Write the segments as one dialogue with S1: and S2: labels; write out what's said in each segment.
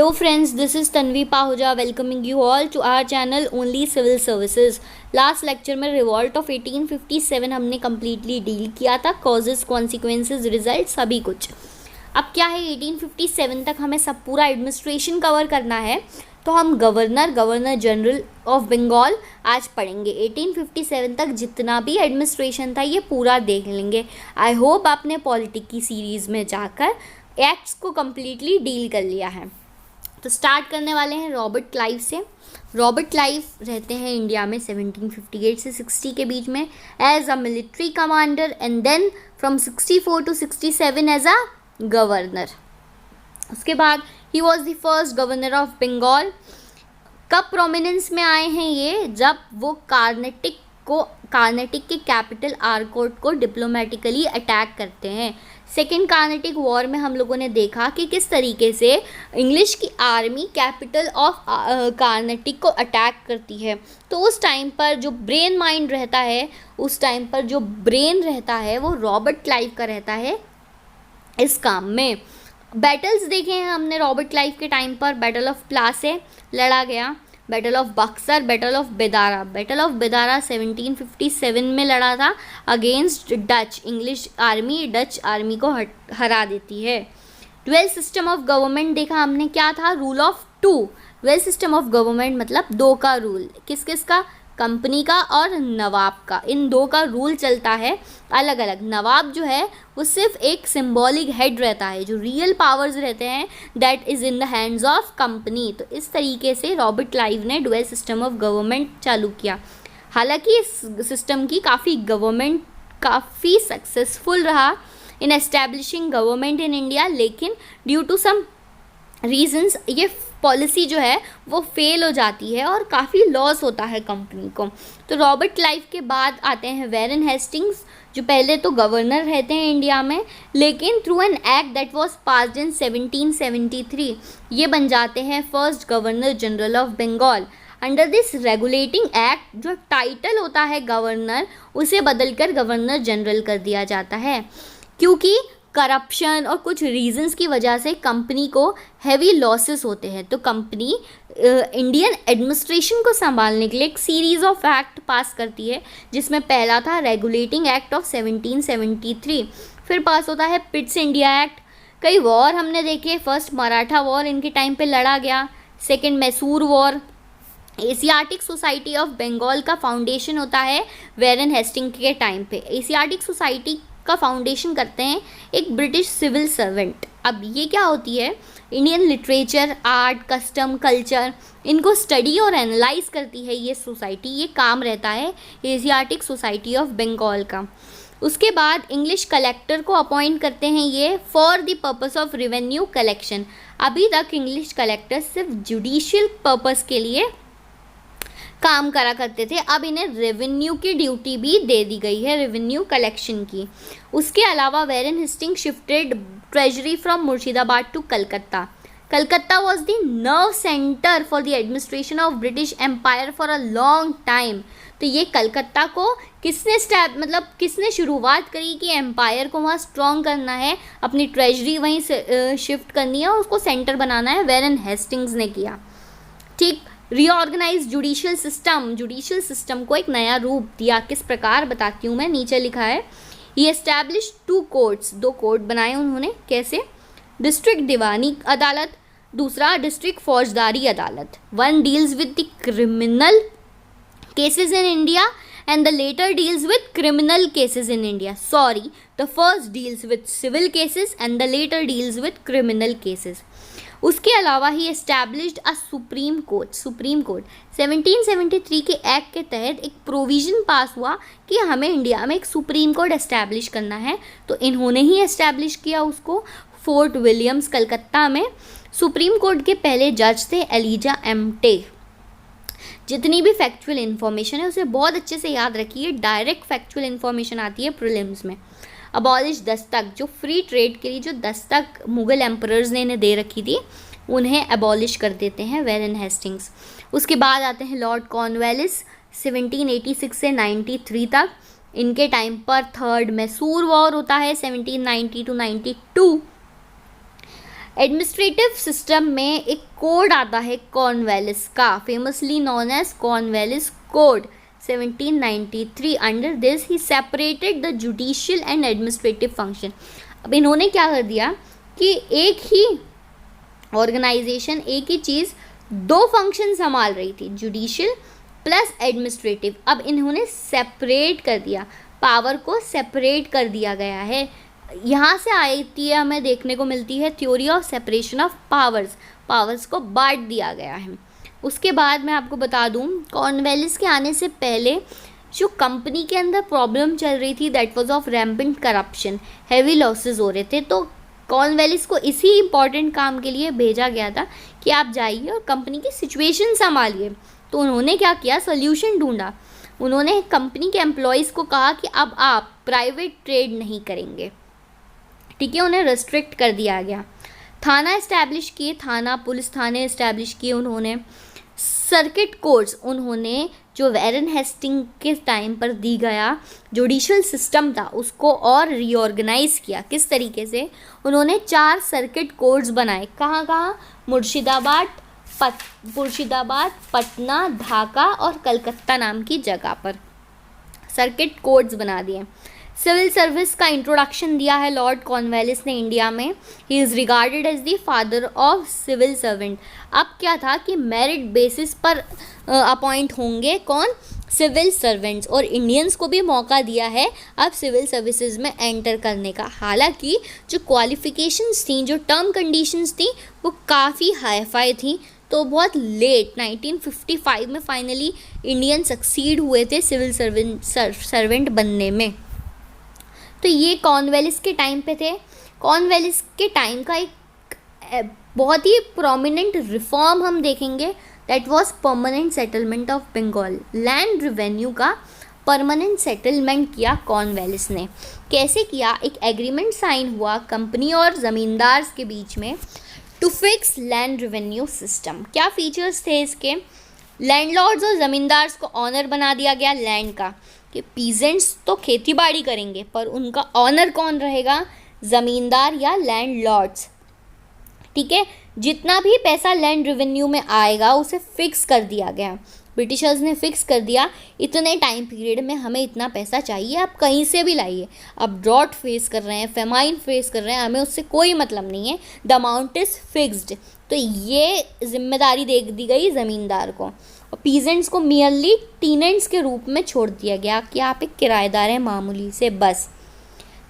S1: Hello friends, this is Tanvi Pahuja welcoming you all to our channel Only Civil Services. Last lecture में revolt of 1857 हमने completely deal किया था, causes consequences result सभी कुछ. अब क्या है 1857 तक हमें सब पूरा एडमिनिस्ट्रेशन कवर करना है, तो हम गवर्नर जनरल ऑफ बंगाल आज पढ़ेंगे. 1857 तक जितना भी एडमिनिस्ट्रेशन था ये पूरा देख लेंगे. आई होप आपने पॉलिटी की सीरीज़ में जाकर एक्ट्स को कम्प्लीटली डील कर लिया है. तो स्टार्ट करने वाले हैं रॉबर्ट क्लाइव से. रॉबर्ट क्लाइव रहते हैं इंडिया में 1758 से 60 के बीच में as a military commander and then from 64 to 67 as a governor. उसके बाद ही was the first governor of Bengal. कब प्रोमिनेंस में आए हैं ये? जब वो कार्नेटिक के कैपिटल आरकोट को डिप्लोमेटिकली अटैक करते हैं. सेकेंड कार्नेटिक वॉर में हम लोगों ने देखा कि किस तरीके से इंग्लिश की आर्मी कैपिटल ऑफ कार्नेटिक को अटैक करती है. तो उस टाइम पर जो ब्रेन माइंड रहता है, उस टाइम पर जो ब्रेन रहता है वो रॉबर्ट क्लाइव का रहता है इस काम में. बैटल्स देखे हैं हमने रॉबर्ट क्लाइव के टाइम पर. बैटल ऑफ प्लासे लड़ा गया, battle of Buxar, battle of Bedara. Battle of Bedara 1757 में लड़ा था against Dutch. English army Dutch army को हरा देती है. ड्वेल सिस्टम ऑफ गवर्नमेंट देखा हमने. क्या था? Rule of two. Dual system of government मतलब दो का रूल. किस किस का? कंपनी का और नवाब का. इन दो का रूल चलता है अलग अलग. नवाब जो है वो सिर्फ एक सिंबॉलिक हेड रहता है, जो रियल पावर्स रहते हैं that is in the hands of company. तो इस तरीके से रॉबर्ट क्लाइव ने ड्वेल सिस्टम ऑफ गवर्नमेंट चालू किया. हालांकि इस सिस्टम की गवर्नमेंट काफ़ी सक्सेसफुल रहा इन एस्टैब्लिशिंग गवर्नमेंट इन इंडिया, लेकिन ड्यू टू सम रीजंस ये पॉलिसी जो है वो फेल हो जाती है और काफ़ी लॉस होता है कंपनी को. तो रॉबर्ट क्लाइव के बाद आते हैं वैरन हेस्टिंग्स, जो पहले तो गवर्नर रहते हैं इंडिया में, लेकिन through an act that was passed in 1773 ये बन जाते हैं first governor general of Bengal. Under this regulating act जो टाइटल होता है गवर्नर उसे बदलकर गवर्नर जनरल कर दिया जाता है, क्योंकि करप्शन और कुछ रीजंस की वजह से कंपनी को हैवी लॉसेस होते हैं. तो कंपनी इंडियन एडमिनिस्ट्रेशन को संभालने के लिए एक सीरीज़ ऑफ एक्ट पास करती है, जिसमें पहला था रेगुलेटिंग एक्ट ऑफ 1773. फिर पास होता है पिट्स इंडिया एक्ट. कई वॉर हमने देखे. फर्स्ट मराठा वॉर इनके टाइम पे लड़ा गया. Second Mysore war. Asiatic society of Bengal का फाउंडेशन होता है वैरन हेस्टिंग के टाइम पे. एशियाटिक सोसाइटी का फाउंडेशन करते हैं एक ब्रिटिश सिविल सर्वेंट. अब ये क्या होती है? Indian literature, art, custom, culture इनको स्टडी और एनालाइज करती है ये सोसाइटी. ये काम रहता है एशियाटिक सोसाइटी ऑफ बंगाल का. उसके बाद इंग्लिश कलेक्टर को अपॉइंट करते हैं ये for the purpose of revenue collection. अभी तक इंग्लिश कलेक्टर सिर्फ जुडिशियल पर्पस के लिए काम करा करते थे, अब इन्हें रेवेन्यू की ड्यूटी भी दे दी गई है, रेवेन्यू कलेक्शन की. उसके अलावा Warren Hasting shifted treasury from Murshidabad to Calcutta. Calcutta was the nerve centre for the administration of British Empire for a long time. तो ये कलकत्ता को किसने शुरुआत करी कि एम्पायर को वहाँ स्ट्रॉन्ग करना है, अपनी ट्रेजरी वहीं से शिफ्ट करनी है और उसको सेंटर बनाना है. वैरन हेस्टिंग्स ने किया. ठीक. रीऑर्गेनाइज जुडिशियल सिस्टम को एक नया रूप दिया. किस प्रकार बताती हूँ मैं, नीचे लिखा है. ये एस्टैब्लिश 2 कोर्ट्स, 2 कोर्ट बनाए उन्होंने. कैसे? डिस्ट्रिक्ट दीवानी अदालत, दूसरा डिस्ट्रिक्ट फौजदारी अदालत. One deals with the criminal cases in India and the later deals with criminal cases in India. Sorry, the first deals with civil cases and the later deals with criminal cases. उसके अलावा ही established अ supreme court. 1773 के act के तहत एक provision पास हुआ कि हमें India में एक सुप्रीम कोर्ट एस्टैब्लिश करना है. तो इन्होंने ही एस्टैब्लिश किया उसको फोर्ट विलियम्स कलकत्ता में. सुप्रीम कोर्ट के पहले जज थे एलिजा एम्टे. जितनी भी फैक्चुअल इन्फॉर्मेशन है उसे बहुत अच्छे से याद रखिए. डायरेक्ट फैक्चुअल इन्फॉर्मेशन आती है प्रीलिम्स में. अबॉलिश दस्तक, जो फ्री ट्रेड के लिए जो दस्तक मुगल एम्परर्स ने इन्हें दे रखी थी उन्हें अबॉलिश कर देते हैं वैरन हेस्टिंग्स. उसके बाद आते हैं लॉर्ड कॉर्नवालिस 1786 से 93 तक. इनके टाइम पर थर्ड मैसूर वॉर होता है 1790 to 92. एडमिनिस्ट्रेटिव सिस्टम में एक कोड आता है कॉर्नवालिस का, famously known as Cornwallis code 1793। Under this he separated the judicial and administrative function. अब इन्होंने क्या कर दिया कि एक ही ऑर्गेनाइजेशन, एक ही चीज़ दो फंक्शन संभाल रही थी, जुडिशियल प्लस एडमिनिस्ट्रेटिव। अब इन्होंने सेपरेट कर दिया, पावर को सेपरेट कर दिया गया है। यहाँ से आती है, हमें देखने को मिलती है theory of separation of powers, powers को बांट दिया गया है। उसके बाद मैं आपको बता दूँ, कॉर्नवालिस के आने से पहले जो कंपनी के अंदर प्रॉब्लम चल रही थी that was of rampant corruption, heavy losses हो रहे थे, तो कॉर्नवालिस को इसी इम्पॉर्टेंट काम के लिए भेजा गया था कि आप जाइए और कंपनी की सिचुएशन संभालिए। तो उन्होंने क्या किया, सोल्यूशन ढूंढा। उन्होंने कंपनी के एम्प्लॉयज़ को कहा कि अब आप प्राइवेट ट्रेड नहीं करेंगे, ठीक है, उन्हें रेस्ट्रिक्ट कर दिया गया। थाना इस्टेब्लिश किए, थाना पुलिस थाने इस्टेब्लिश किए उन्होंने। सर्किट कोर्ट्स, उन्होंने जो वैरन हेस्टिंग के टाइम पर दी गया जुडिशियल सिस्टम था उसको और रीऑर्गेनाइज किया। किस तरीके से, उन्होंने 4 सर्किट कोर्ट्स बनाए। कहाँ कहाँ, मुर्शिदाबाद, पटना, ढाका और कलकत्ता नाम की जगह पर सर्किट कोर्ट्स बना दिए। सिविल सर्विस का इंट्रोडक्शन दिया है लॉर्ड कॉर्नवालिस ने इंडिया में। He is regarded as the father of civil servant. अब क्या था कि मेरिट बेसिस पर अपॉइंट होंगे कौन, सिविल सर्वेंट्स, और इंडियंस को भी मौका दिया है अब सिविल सर्विसेज में एंटर करने का। हालांकि जो क्वालिफिकेशंस थी, जो टर्म कंडीशंस थी, वो काफ़ी हाई फाई थी, तो बहुत लेट 1955 में फाइनली इंडियन सक्सीड हुए थे सिविल सर्वेंट बनने में। तो ये कॉर्नवालिस के टाइम पे थे। कॉर्नवालिस के टाइम का एक बहुत ही प्रोमिनेंट रिफॉर्म हम देखेंगे, that was permanent settlement of Bengal. Land revenue का परमानेंट सेटलमेंट किया कॉर्नवालिस ने। कैसे किया, एक एग्रीमेंट साइन हुआ कंपनी और ज़मींदार के बीच में to fix land revenue system. क्या फीचर्स थे इसके, लैंडलॉर्ड्स और ज़मींदार को ऑनर बना दिया गया लैंड का, कि पीजेंट्स तो खेती बाड़ी करेंगे पर उनका ऑनर कौन रहेगा, ज़मींदार या लैंडलॉर्ड्स, ठीक है। जितना भी पैसा लैंड रेवेन्यू में आएगा उसे फिक्स कर दिया गया, ब्रिटिशर्स ने फिक्स कर दिया, इतने टाइम पीरियड में हमें इतना पैसा चाहिए, आप कहीं से भी लाइए। अब ड्रॉट फेस कर रहे हैं, फेमाइन फेस कर रहे हैं, हमें उससे कोई मतलब नहीं है, द अमाउंट इज़ फिक्स्ड। तो ये जिम्मेदारी दे दी गई ज़मींदार को, और पीजेंट्स को मियरली टीनेंट्स के रूप में छोड़ दिया गया कि आप एक किराएदार हैं मामूली से, बस।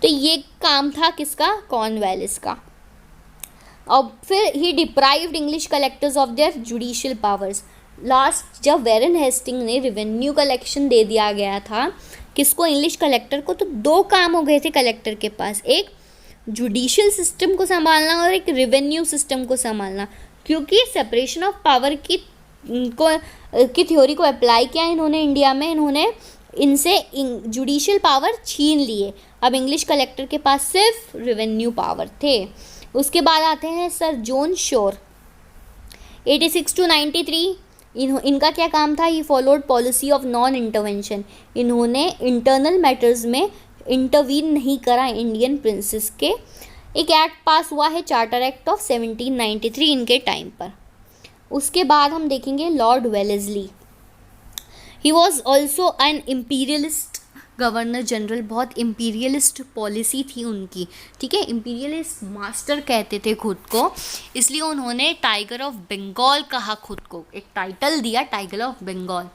S1: तो ये काम था किसका, कॉर्नवालिस का। और फिर he deprived English collectors of their judicial powers. Last जब वैरन हेस्टिंग ने रेवेन्यू कलेक्शन दे दिया गया था किसको, इंग्लिश कलेक्टर को, तो 2 काम हो गए थे कलेक्टर के पास, एक जुडिशियल सिस्टम को संभालना और एक रेवेन्यू सिस्टम को संभालना। क्योंकि सेपरेशन ऑफ पावर की थ्योरी को अप्लाई किया इन्होंने इंडिया में, इन्होंने इनसे जुडिशियल पावर छीन लिए। अब इंग्लिश कलेक्टर के पास सिर्फ रेवेन्यू पावर थे। उसके बाद आते हैं सर जॉन शोर, 86 to 93। इनका क्या काम था, ये followed policy of non intervention. इन्होंने इंटरनल मैटर्स में इंटरवीन नहीं करा इंडियन प्रिंसेस के। एक एक्ट पास हुआ है, चार्टर एक्ट ऑफ 1793 इनके टाइम पर। उसके बाद हम देखेंगे Lord Wellesley. He was also an imperialist governor general. बहुत इम्पीरियलिस्ट पॉलिसी थी उनकी, ठीक है, इम्पीरियलिस्ट मास्टर कहते थे खुद को, इसलिए उन्होंने टाइगर ऑफ बंगाल कहा खुद को, एक टाइटल दिया टाइगर ऑफ बंगाल।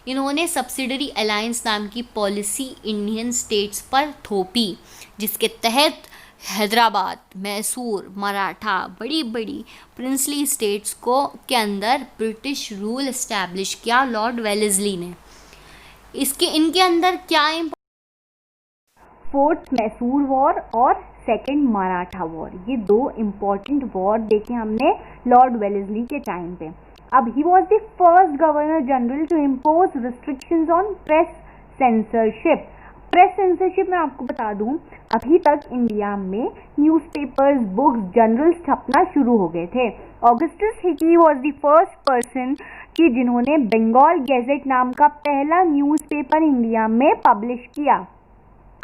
S1: इन्होंने सब्सिडरी अलायंस नाम की पॉलिसी इंडियन स्टेट्स पर थोपी, जिसके तहत हैदराबाद, मैसूर, मराठा, बड़ी बड़ी प्रिंसली स्टेट्स को के अंदर ब्रिटिश रूल इस्टेब्लिश किया लॉर्ड वेलेस्ली ने। इनके अंदर क्या फोर्थ मैसूर वॉर और सेकंड मराठा वॉर, ये 2 इम्पॉर्टेंट वॉर देखे हमने लॉर्ड वेलेस्ली के टाइम पे। अब he was the first governor general to impose restrictions on press censorship. Press censorship में आपको बता दूं, अभी तक इंडिया में न्यूज़पेपर्स, बुक्स, जर्नल्स छपना शुरू हो गए थे। Augustus Hicky was the first person कि जिन्होंने बंगाल गैजेट नाम का पहला न्यूज़पेपर इंडिया में पब्लिश किया।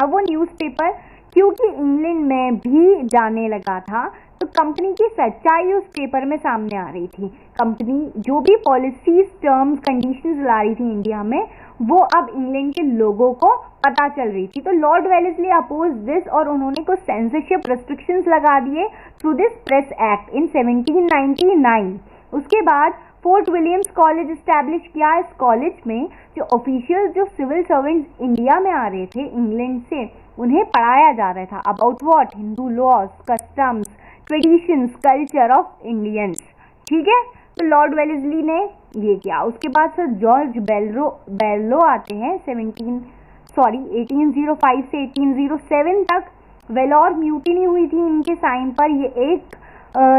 S1: अब वो न्यूज़पेपर क्योंकि इंग्लैंड में भी जाने लगा था,
S2: तो कंपनी की सच्चाई उस पेपर में सामने आ रही थी। कंपनी जो भी पॉलिसीज, टर्म्स, कंडीशंस ला रही थी इंडिया में, वो अब इंग्लैंड के लोगों को पता चल रही थी। तो लॉर्ड वेलेस्ली अपोज दिस और उन्होंने कुछ सेंसरशिप रेस्ट्रिक्शंस लगा दिए through this press act in 1799। उसके बाद फोर्ट विलियम्स कॉलेज इस्टेब्लिश किया। इस कॉलेज में जो ऑफिशियल, जो सिविल सर्वेंट्स इंडिया में आ रहे थे इंग्लैंड से, उन्हें पढ़ाया जा रहा था about what, Hindu laws, customs, traditions, culture of Indians. ठीक है, तो लॉर्ड वेलेस्ली ने ये किया। उसके बाद सर जॉर्ज बेल्लो आते हैं 1805 से 1807 तक। वेलोर म्यूटिनी हुई थी इनके साइन पर। ये एक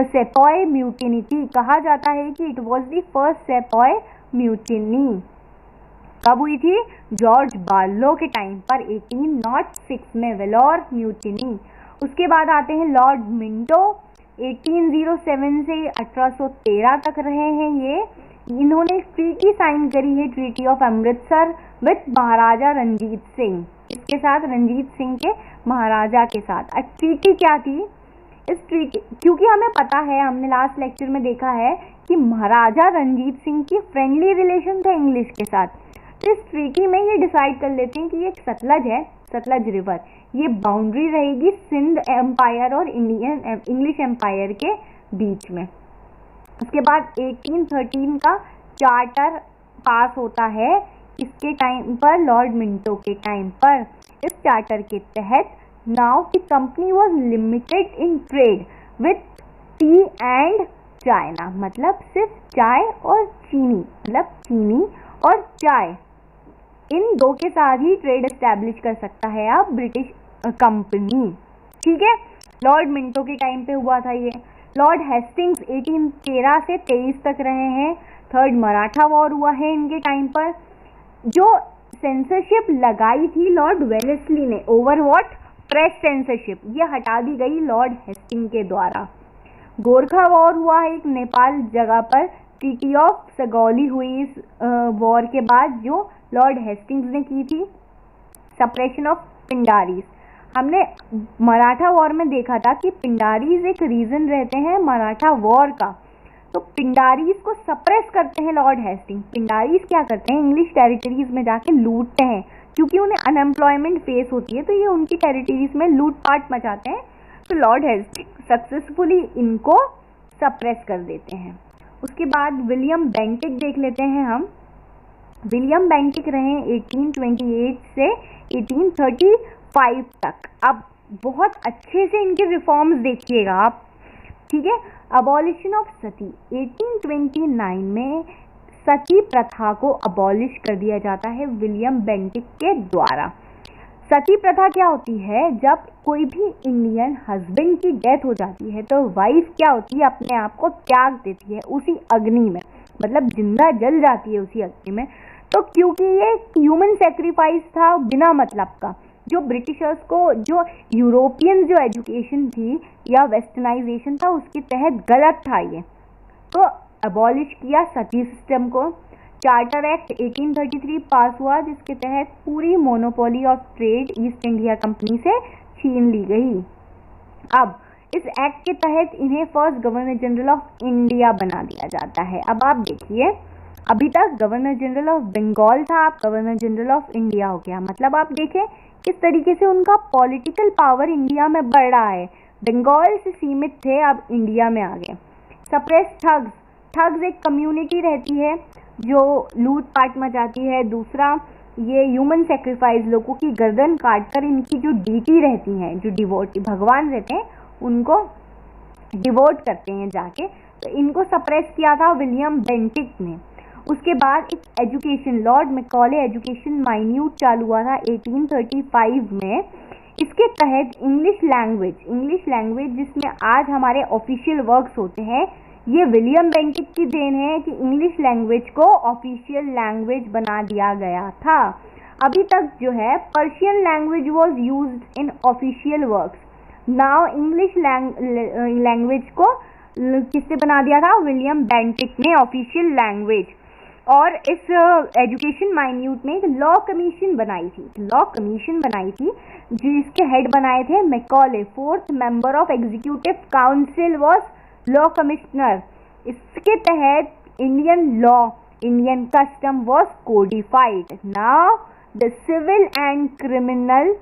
S2: सेपॉय म्यूटिनी थी। कहा जाता है कि it was the first sepoy mutiny. कब हुई थी? जॉर्ज बार्लो के टाइम पर 1806 में वेलोर म्यूटिनी। उसके बाद आते हैं लॉर्ड मिंटो, 1807 से 1813 तक रहे हैं ये। इन्होंने ट्रीटी साइन करी है, ट्रीटी ऑफ अमृतसर विद महाराजा रंजीत सिंह। इसके साथ रंजीत सिंह के महाराजा के साथ। ट्रीटी क्या थी? इस ट्रीटी, क्योंकि हमें पता है, हमने लास्ट लेक्चर में देखा है कि महाराजा रंजीत सिंह की फ्रेंडली रिलेशन थे इंग्लिश के साथ। तो इस ट्रीटी में ये डिसाइड कर लेते हैं कि ये सतलज है, सतलज रिवर, ये बाउंड्री रहेगी सिंध एम्पायर और इंग्लिश एम्पायर के बीच में। उसके बाद 1813 का चार्टर पास होता है इसके टाइम पर, लॉर्ड मिंटो के टाइम पर। इस चार्टर के तहत now the company was limited in trade with T and China, मतलब सिर्फ चाय और चीनी, मतलब चीनी और चाय, इन दो के साथ ही ट्रेड एस्टैब्लिश कर सकता है अब ब्रिटिश कंपनी। ठीक है, लॉर्ड मिंटो के टाइम पे हुआ था ये। लॉर्ड हेस्टिंग्स 1813 से 23 तक रहे हैं। थर्ड मराठा वॉर हुआ है इनके टाइम पर। जो सेंसरशिप लगाई थी लॉर्ड वेलेस्ली ने, ओवर व्हाट, प्रेस सेंसरशिप, ये हटा दी गई लॉर्ड हेस्टिंग के द्वारा। गोरखा वॉर हुआ है एक नेपाल जगह पर, ट्रीटी ऑफ सगौली हुई इस वॉर के बाद, जो लॉर्ड हेस्टिंग्स ने की थी। सप्रेशन ऑफ पिंडारीज, हमने मराठा वॉर में देखा था कि पिंडारीज एक रीजन रहते हैं मराठा वॉर का। तो पिंडारीज को सप्रेस करते हैं लॉर्ड हेस्टिंग। पिंडारीज क्या करते हैं? इंग्लिश टेरिटरीज में जाके लूटते हैं, क्योंकि उन्हें अनएम्प्लॉयमेंट फेस होती है, तो ये उनकी टेरिटरीज में लूटपाट मचाते हैं। तो लॉर्ड हेस्टिंग सक्सेसफुली इनको सप्रेस कर देते हैं। उसके बाद विलियम बेंटिक देख लेते हैं हम। विलियम बेंटिक रहे 1828 से 1835 तक। अब बहुत अच्छे से इनके रिफॉर्म्स देखिएगा आप। ठीक है, अबॉलिशन ऑफ सती, 1829 में सती प्रथा को अबॉलिश कर दिया जाता है विलियम बेंटिक के द्वारा। सती प्रथा क्या होती है? जब कोई भी इंडियन हस्बैंड की डेथ हो जाती है तो वाइफ क्या होती है? अपने आप को त्याग देती है उसी अग्नि में, मतलब जिंदा जल जाती है उसी अग्नि में। तो क्योंकि ये ह्यूमन सेक्रीफाइस था बिना मतलब का, जो ब्रिटिशर्स को, जो यूरोपियन जो एजुकेशन थी या वेस्टर्नाइजेशन था उसके तहत गलत था ये, तो अबॉलिश किया सती सिस्टम को। चार्टर एक्ट 1833 पास हुआ, जिसके तहत पूरी monopoly of trade east India company से छीन ली गई। अब इस एक्ट के तहत इन्हें first governor general of India बना दिया जाता है। अब आप देखिए, अभी तक गवर्नर जनरल ऑफ बंगाल था, अब गवर्नर जनरल ऑफ इंडिया हो गया। मतलब आप देखें किस तरीके से उनका पॉलिटिकल पावर इंडिया में बढ़ रहा है। बंगाल से सीमित थे, अब इंडिया में आ गए। सप्रेस ठग्स, ठग्स एक कम्युनिटी रहती है जो लूटपाट मचाती है। दूसरा, ये ह्यूमन सेक्रीफाइस, लोगों की गर्दन काटकर इनकी जो डीटी रहती हैं, जो डिवोटी भगवान रहते हैं, उनको डिवोट करते हैं जाके, तो इनको सप्रेस किया था विलियम बेंटिक ने। उसके बाद एक education, Lord Macaulay education minute चालू हुआ था 1835 में। इसके तहत इंग्लिश लैंग्वेज जिसमें आज हमारे ऑफिशियल वर्क्स होते हैं, ये विलियम बेंटिक की देन है कि इंग्लिश लैंग्वेज को ऑफिशियल लैंग्वेज बना दिया गया था। अभी तक जो है Persian language was used in official works, now English language को किससे बना दिया था? विलियम बेंटिक ने ऑफिशियल लैंग्वेज। और इस एजुकेशन माइन्यूट ने एक लॉ कमीशन बनाई थी जिसके हेड बनाए थे Macaulay. 4th member of executive council was law commissioner. इसके तहत Indian law, Indian custom was codified. Now the civil and criminal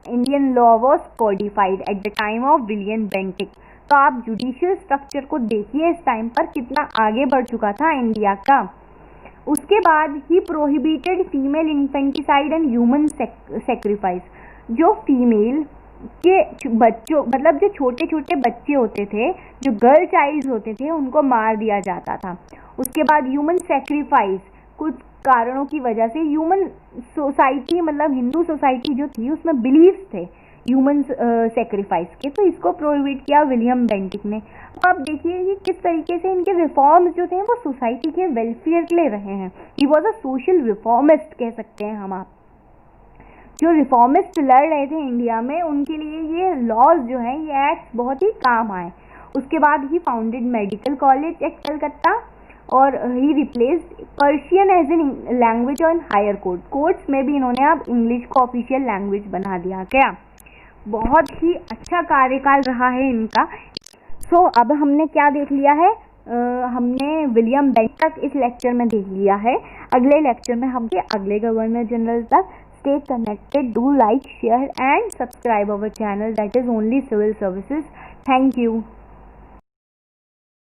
S2: Indian law was codified at the time of William Bentinck. तो आप judicial structure को देखिए इस time पर कितना आगे बढ़ चुका था इंडिया का। उसके बाद ही prohibited female infanticide and human sacrifice. जो फीमेल के बच्चों, मतलब जो छोटे छोटे बच्चे होते थे, जो गर्ल चाइल्ड होते थे, उनको मार दिया जाता था। उसके बाद ह्यूमन सेक्रीफाइस, कुछ कारणों की वजह से ह्यूमन सोसाइटी, मतलब हिंदू सोसाइटी जो थी उसमें बिलीव्स थे ह्यूमन सेक्रीफाइस के, तो इसको प्रोहिबिट किया विलियम बेंटिक ने। तो आप देखिए कि किस तरीके से इनके रिफॉर्म्स जो थे वो सोसाइटी के वेलफेयर के लिए रहे हैं। He was a social reformist कह सकते हैं हम। आप जो रिफॉर्मिस्ट लड़ रहे थे इंडिया में, उनके लिए ये लॉज जो हैं, ये एक्ट बहुत ही काम आए। उसके बाद ही founded medical college at Calcutta और ही replaced Persian as an language on higher court. Courts में भी इन्होंने अब इंग्लिश को ऑफिशियल लैंग्वेज बना दिया गया। बहुत ही अच्छा कार्यकाल रहा है इनका। सो अब हमने क्या देख लिया है, हमने विलियम बेंटिक इस लेक्चर में देख लिया है। अगले लेक्चर में हम अगले गवर्नर जनरल तक। Stay connected, do like, share and subscribe our channel, that is only civil services. Thank you.